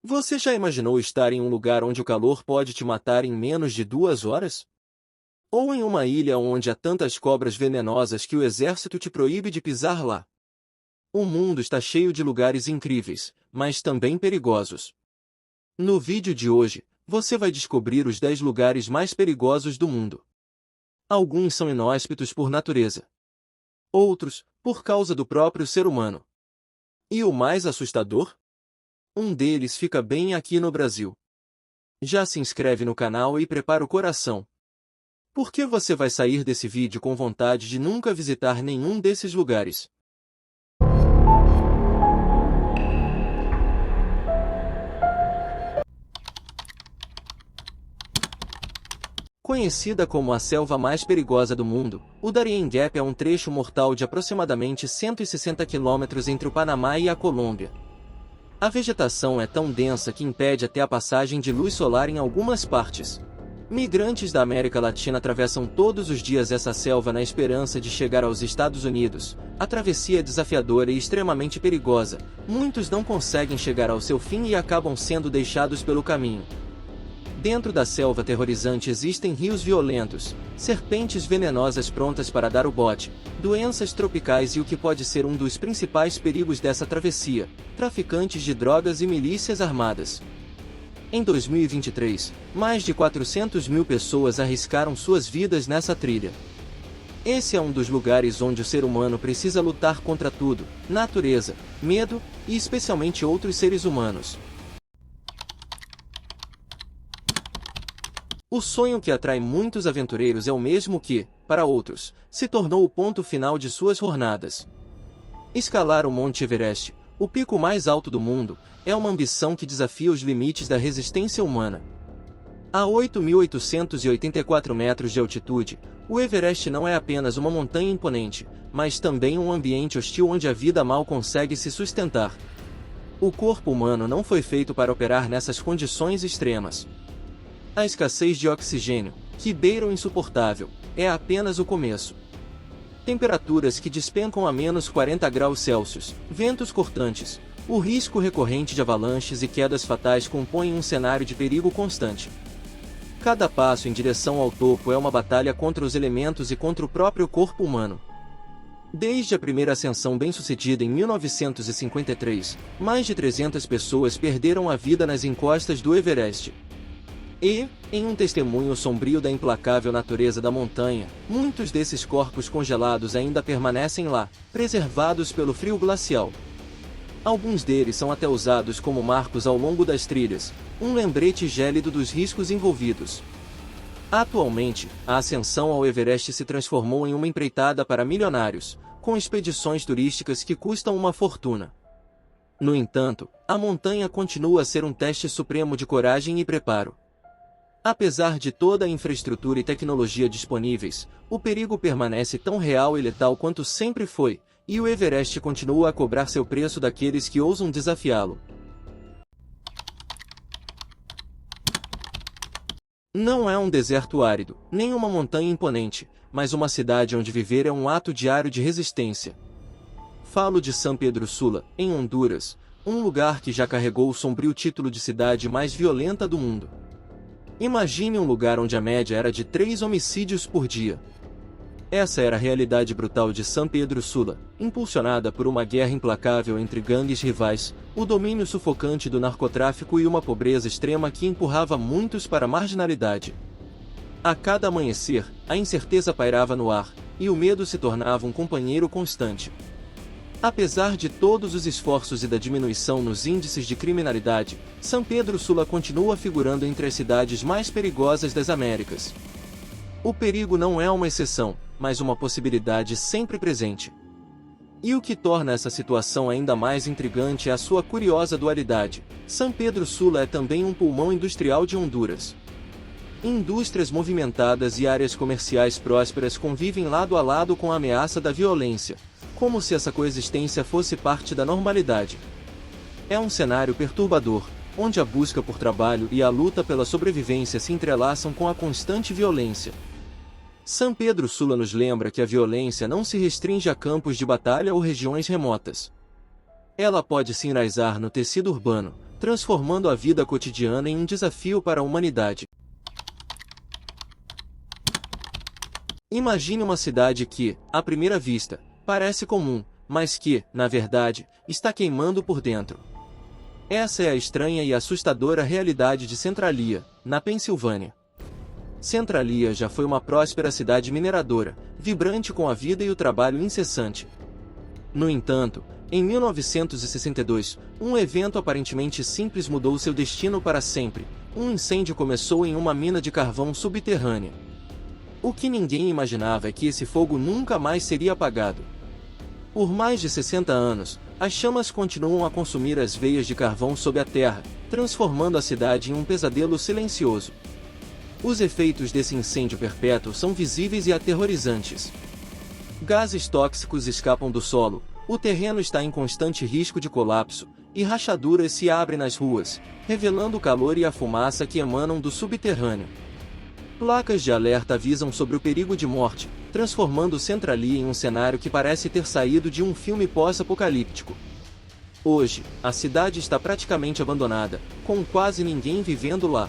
Você já imaginou estar em um lugar onde o calor pode te matar em menos de 2 horas? Ou em uma ilha onde há tantas cobras venenosas que o exército te proíbe de pisar lá? O mundo está cheio de lugares incríveis, mas também perigosos. No vídeo de hoje, você vai descobrir os 10 lugares mais perigosos do mundo. Alguns são inóspitos por natureza. Outros, por causa do próprio ser humano. E o mais assustador? Um deles fica bem aqui no Brasil. Já se inscreve no canal e prepara o coração. Porque você vai sair desse vídeo com vontade de nunca visitar nenhum desses lugares. Conhecida como a selva mais perigosa do mundo, o Darien Gap é um trecho mortal de aproximadamente 160 quilômetros entre o Panamá e a Colômbia. A vegetação é tão densa que impede até a passagem de luz solar em algumas partes. Migrantes da América Latina atravessam todos os dias essa selva na esperança de chegar aos Estados Unidos. A travessia é desafiadora e extremamente perigosa. Muitos não conseguem chegar ao seu fim e acabam sendo deixados pelo caminho. Dentro da selva aterrorizante existem rios violentos, serpentes venenosas prontas para dar o bote, doenças tropicais e o que pode ser um dos principais perigos dessa travessia, traficantes de drogas e milícias armadas. Em 2023, mais de 400 mil pessoas arriscaram suas vidas nessa trilha. Esse é um dos lugares onde o ser humano precisa lutar contra tudo, natureza, medo e especialmente outros seres humanos. O sonho que atrai muitos aventureiros é o mesmo que, para outros, se tornou o ponto final de suas jornadas. Escalar o Monte Everest, o pico mais alto do mundo, é uma ambição que desafia os limites da resistência humana. A 8.884 metros de altitude, o Everest não é apenas uma montanha imponente, mas também um ambiente hostil onde a vida mal consegue se sustentar. O corpo humano não foi feito para operar nessas condições extremas. A escassez de oxigênio, que beira o insuportável, é apenas o começo. Temperaturas que despencam a menos 40 graus Celsius, ventos cortantes, o risco recorrente de avalanches e quedas fatais compõem um cenário de perigo constante. Cada passo em direção ao topo é uma batalha contra os elementos e contra o próprio corpo humano. Desde a primeira ascensão bem-sucedida em 1953, mais de 300 pessoas perderam a vida nas encostas do Everest. E, em um testemunho sombrio da implacável natureza da montanha, muitos desses corpos congelados ainda permanecem lá, preservados pelo frio glacial. Alguns deles são até usados como marcos ao longo das trilhas, um lembrete gélido dos riscos envolvidos. Atualmente, a ascensão ao Everest se transformou em uma empreitada para milionários, com expedições turísticas que custam uma fortuna. No entanto, a montanha continua a ser um teste supremo de coragem e preparo. Apesar de toda a infraestrutura e tecnologia disponíveis, o perigo permanece tão real e letal quanto sempre foi, e o Everest continua a cobrar seu preço daqueles que ousam desafiá-lo. Não é um deserto árido, nem uma montanha imponente, mas uma cidade onde viver é um ato diário de resistência. Falo de San Pedro Sula, em Honduras, um lugar que já carregou o sombrio título de cidade mais violenta do mundo. Imagine um lugar onde a média era de 3 homicídios por dia. Essa era a realidade brutal de San Pedro Sula, impulsionada por uma guerra implacável entre gangues rivais, o domínio sufocante do narcotráfico e uma pobreza extrema que empurrava muitos para a marginalidade. A cada amanhecer, a incerteza pairava no ar, e o medo se tornava um companheiro constante. Apesar de todos os esforços e da diminuição nos índices de criminalidade, San Pedro Sula continua figurando entre as cidades mais perigosas das Américas. O perigo não é uma exceção, mas uma possibilidade sempre presente. E o que torna essa situação ainda mais intrigante é a sua curiosa dualidade. San Pedro Sula é também um pulmão industrial de Honduras. Indústrias movimentadas e áreas comerciais prósperas convivem lado a lado com a ameaça da violência, como se essa coexistência fosse parte da normalidade. É um cenário perturbador, onde a busca por trabalho e a luta pela sobrevivência se entrelaçam com a constante violência. San Pedro Sula nos lembra que a violência não se restringe a campos de batalha ou regiões remotas. Ela pode se enraizar no tecido urbano, transformando a vida cotidiana em um desafio para a humanidade. Imagine uma cidade que, à primeira vista, parece comum, mas que, na verdade, está queimando por dentro. Essa é a estranha e assustadora realidade de Centralia, na Pensilvânia. Centralia já foi uma próspera cidade mineradora, vibrante com a vida e o trabalho incessante. No entanto, em 1962, um evento aparentemente simples mudou seu destino para sempre. Um incêndio começou em uma mina de carvão subterrânea. O que ninguém imaginava é que esse fogo nunca mais seria apagado. Por mais de 60 anos, as chamas continuam a consumir as veias de carvão sob a terra, transformando a cidade em um pesadelo silencioso. Os efeitos desse incêndio perpétuo são visíveis e aterrorizantes. Gases tóxicos escapam do solo, o terreno está em constante risco de colapso, e rachaduras se abrem nas ruas, revelando o calor e a fumaça que emanam do subterrâneo. Placas de alerta avisam sobre o perigo de morte, transformando Centralia em um cenário que parece ter saído de um filme pós-apocalíptico. Hoje, a cidade está praticamente abandonada, com quase ninguém vivendo lá.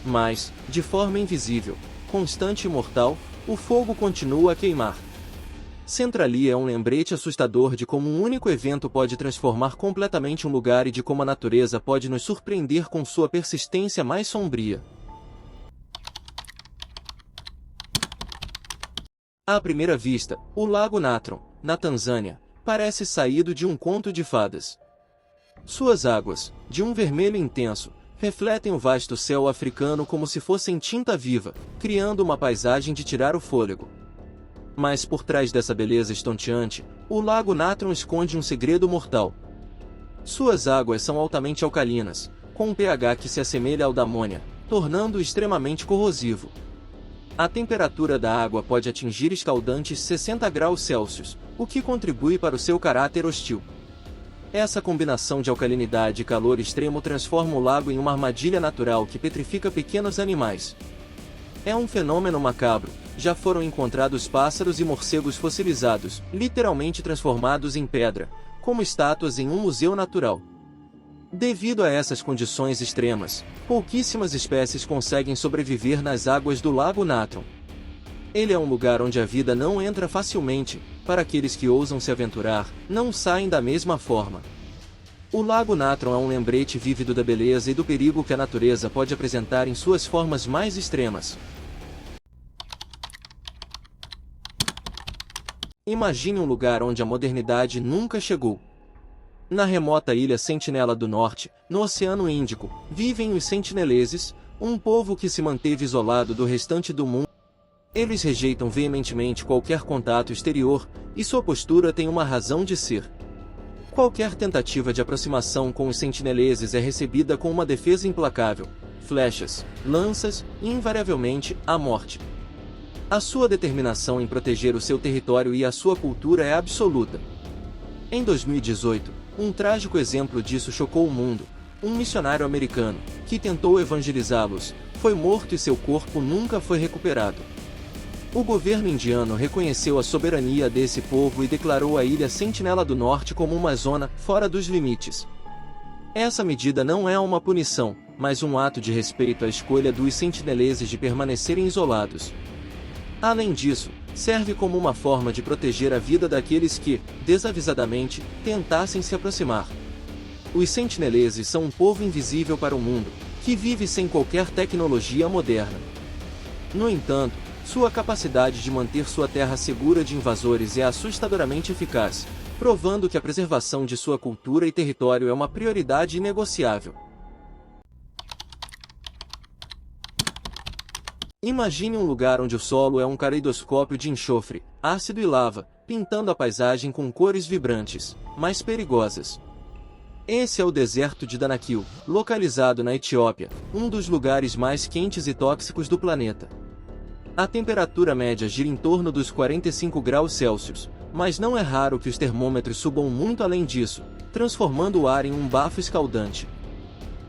Mas, de forma invisível, constante e mortal, o fogo continua a queimar. Centralia é um lembrete assustador de como um único evento pode transformar completamente um lugar e de como a natureza pode nos surpreender com sua persistência mais sombria. À primeira vista, o Lago Natron, na Tanzânia, parece saído de um conto de fadas. Suas águas, de um vermelho intenso, refletem o vasto céu africano como se fossem tinta viva, criando uma paisagem de tirar o fôlego. Mas por trás dessa beleza estonteante, o Lago Natron esconde um segredo mortal. Suas águas são altamente alcalinas, com um pH que se assemelha ao da amônia, tornando-o extremamente corrosivo. A temperatura da água pode atingir escaldantes 60 graus Celsius, o que contribui para o seu caráter hostil. Essa combinação de alcalinidade e calor extremo transforma o lago em uma armadilha natural que petrifica pequenos animais. É um fenômeno macabro. Já foram encontrados pássaros e morcegos fossilizados, literalmente transformados em pedra, como estátuas em um museu natural. Devido a essas condições extremas, pouquíssimas espécies conseguem sobreviver nas águas do Lago Natron. Ele é um lugar onde a vida não entra facilmente, para aqueles que ousam se aventurar, não saem da mesma forma. O Lago Natron é um lembrete vívido da beleza e do perigo que a natureza pode apresentar em suas formas mais extremas. Imagine um lugar onde a modernidade nunca chegou. Na remota ilha Sentinela do Norte, no Oceano Índico, vivem os sentineleses, um povo que se manteve isolado do restante do mundo. Eles rejeitam veementemente qualquer contato exterior, e sua postura tem uma razão de ser. Qualquer tentativa de aproximação com os sentineleses é recebida com uma defesa implacável, flechas, lanças e, invariavelmente, a morte. A sua determinação em proteger o seu território e a sua cultura é absoluta. Em 2018, um trágico exemplo disso chocou o mundo. Um missionário americano, que tentou evangelizá-los, foi morto e seu corpo nunca foi recuperado. O governo indiano reconheceu a soberania desse povo e declarou a ilha Sentinela do Norte como uma zona fora dos limites. Essa medida não é uma punição, mas um ato de respeito à escolha dos sentineleses de permanecerem isolados. Além disso, serve como uma forma de proteger a vida daqueles que, desavisadamente, tentassem se aproximar. Os sentineleses são um povo invisível para o mundo, que vive sem qualquer tecnologia moderna. No entanto, sua capacidade de manter sua terra segura de invasores é assustadoramente eficaz, provando que a preservação de sua cultura e território é uma prioridade inegociável. Imagine um lugar onde o solo é um caleidoscópio de enxofre, ácido e lava, pintando a paisagem com cores vibrantes, mas perigosas. Esse é o deserto de Danakil, localizado na Etiópia, um dos lugares mais quentes e tóxicos do planeta. A temperatura média gira em torno dos 45 graus Celsius, mas não é raro que os termômetros subam muito além disso, transformando o ar em um bafo escaldante.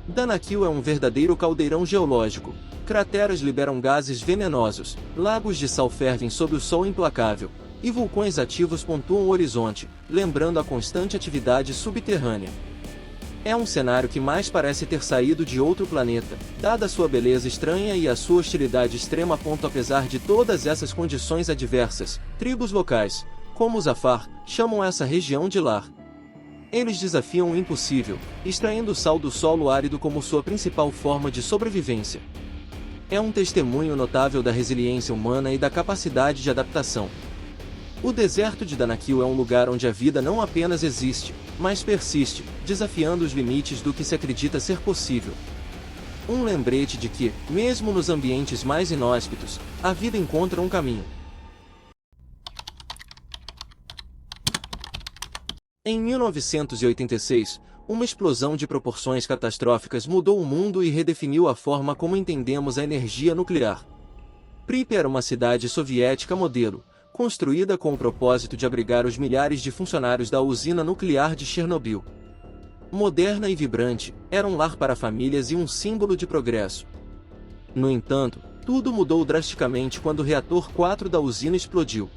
Danakil é um verdadeiro caldeirão geológico. Crateras liberam gases venenosos, lagos de sal fervem sob o sol implacável, e vulcões ativos pontuam o horizonte, lembrando a constante atividade subterrânea. É um cenário que mais parece ter saído de outro planeta, dada sua beleza estranha e a sua hostilidade extrema. Apesar de todas essas condições adversas, tribos locais, como os Afar, chamam essa região de lar. Eles desafiam o impossível, extraindo sal do solo árido como sua principal forma de sobrevivência. É um testemunho notável da resiliência humana e da capacidade de adaptação. O deserto de Danakil é um lugar onde a vida não apenas existe, mas persiste, desafiando os limites do que se acredita ser possível. Um lembrete de que, mesmo nos ambientes mais inóspitos, a vida encontra um caminho. Em 1986, uma explosão de proporções catastróficas mudou o mundo e redefiniu a forma como entendemos a energia nuclear. Pripyat era uma cidade soviética modelo, construída com o propósito de abrigar os milhares de funcionários da usina nuclear de Chernobyl. Moderna e vibrante, era um lar para famílias e um símbolo de progresso. No entanto, tudo mudou drasticamente quando o reator 4 da usina explodiu.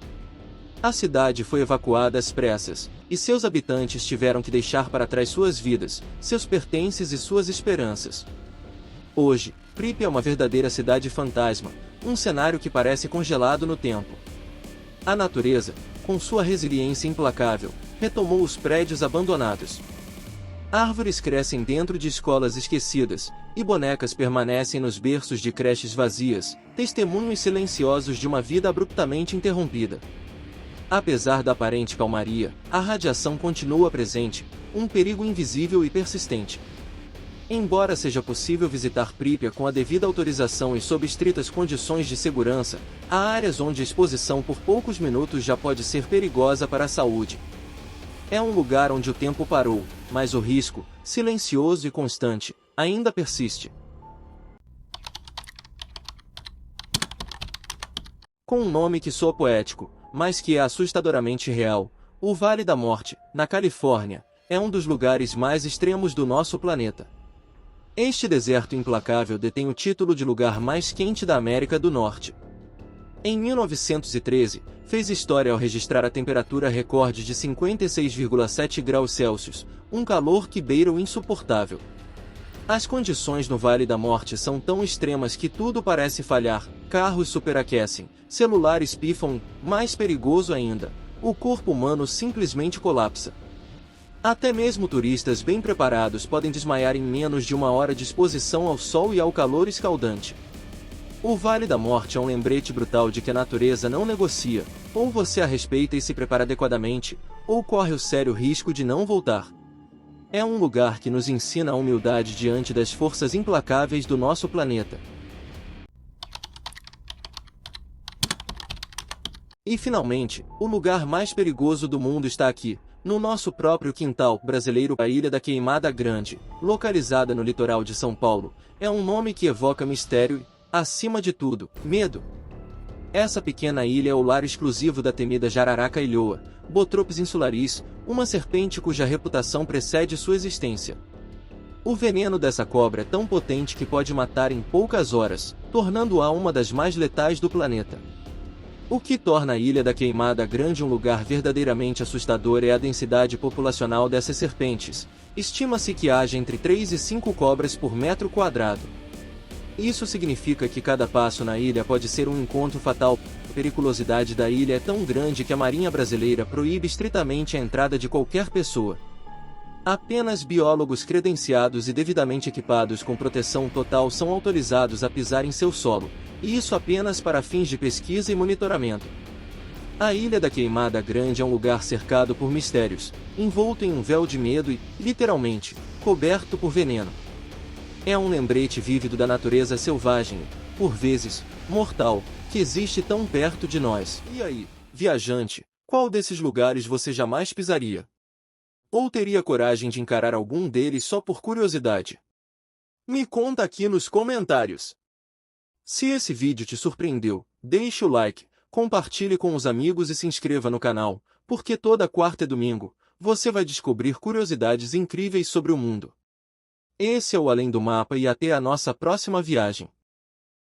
A cidade foi evacuada às pressas, e seus habitantes tiveram que deixar para trás suas vidas, seus pertences e suas esperanças. Hoje, Pripyat é uma verdadeira cidade fantasma, um cenário que parece congelado no tempo. A natureza, com sua resiliência implacável, retomou os prédios abandonados. Árvores crescem dentro de escolas esquecidas, e bonecas permanecem nos berços de creches vazias, testemunhos silenciosos de uma vida abruptamente interrompida. Apesar da aparente calmaria, a radiação continua presente, um perigo invisível e persistente. Embora seja possível visitar Pripyat com a devida autorização e sob estritas condições de segurança, há áreas onde a exposição por poucos minutos já pode ser perigosa para a saúde. É um lugar onde o tempo parou, mas o risco, silencioso e constante, ainda persiste. Com um nome que soa poético, mas que é assustadoramente real, o Vale da Morte, na Califórnia, é um dos lugares mais extremos do nosso planeta. Este deserto implacável detém o título de lugar mais quente da América do Norte. Em 1913, fez história ao registrar a temperatura recorde de 56,7 graus Celsius, um calor que beira o insuportável. As condições no Vale da Morte são tão extremas que tudo parece falhar, carros superaquecem, celulares pifam, mais perigoso ainda, o corpo humano simplesmente colapsa. Até mesmo turistas bem preparados podem desmaiar em menos de uma hora de exposição ao sol e ao calor escaldante. O Vale da Morte é um lembrete brutal de que a natureza não negocia, ou você a respeita e se prepara adequadamente, ou corre o sério risco de não voltar. É um lugar que nos ensina a humildade diante das forças implacáveis do nosso planeta. E finalmente, o lugar mais perigoso do mundo está aqui, no nosso próprio quintal brasileiro. A Ilha da Queimada Grande, localizada no litoral de São Paulo, é um nome que evoca mistério e, acima de tudo, medo. Essa pequena ilha é o lar exclusivo da temida jararaca ilhoa, Bothrops insularis, uma serpente cuja reputação precede sua existência. O veneno dessa cobra é tão potente que pode matar em poucas horas, tornando-a uma das mais letais do planeta. O que torna a Ilha da Queimada Grande um lugar verdadeiramente assustador é a densidade populacional dessas serpentes. Estima-se que haja entre 3 e 5 cobras por metro quadrado. Isso significa que cada passo na ilha pode ser um encontro fatal. A periculosidade da ilha é tão grande que a Marinha Brasileira proíbe estritamente a entrada de qualquer pessoa. Apenas biólogos credenciados e devidamente equipados com proteção total são autorizados a pisar em seu solo, e isso apenas para fins de pesquisa e monitoramento. A Ilha da Queimada Grande é um lugar cercado por mistérios, envolto em um véu de medo e, literalmente, coberto por veneno. É um lembrete vívido da natureza selvagem, por vezes, mortal, que existe tão perto de nós. E aí, viajante, qual desses lugares você jamais pisaria? Ou teria coragem de encarar algum deles só por curiosidade? Me conta aqui nos comentários. Se esse vídeo te surpreendeu, deixe o like, compartilhe com os amigos e se inscreva no canal, porque toda quarta e domingo, você vai descobrir curiosidades incríveis sobre o mundo. Esse é o Além do Mapa e até a nossa próxima viagem.